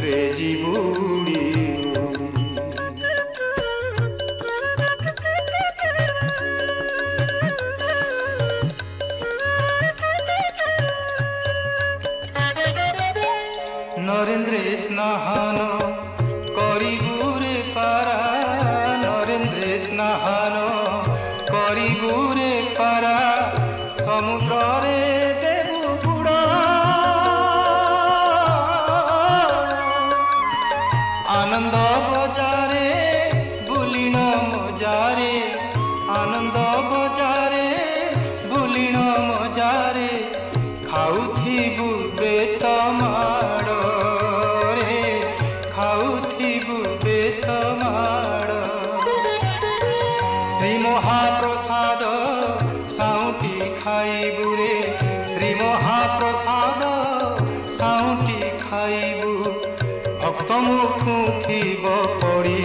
रे जीवुड़ी नरेंद्र स्नान करिगुरे पारा नरेंद्र स्नान करिगुरे पारा समुद्र रे देबु बुड़ आनंद बजारे बुलिन मजारे आनंद बजारे बुलिन मजारे खाउथिबु बेत माड़ रे खाउथिबु बेत माड़ श्री महाप्रसाद साउटी खाइबु रे श्री महाप्रसाद साउटी खाइबु भक्त मुखु थिब पड़ी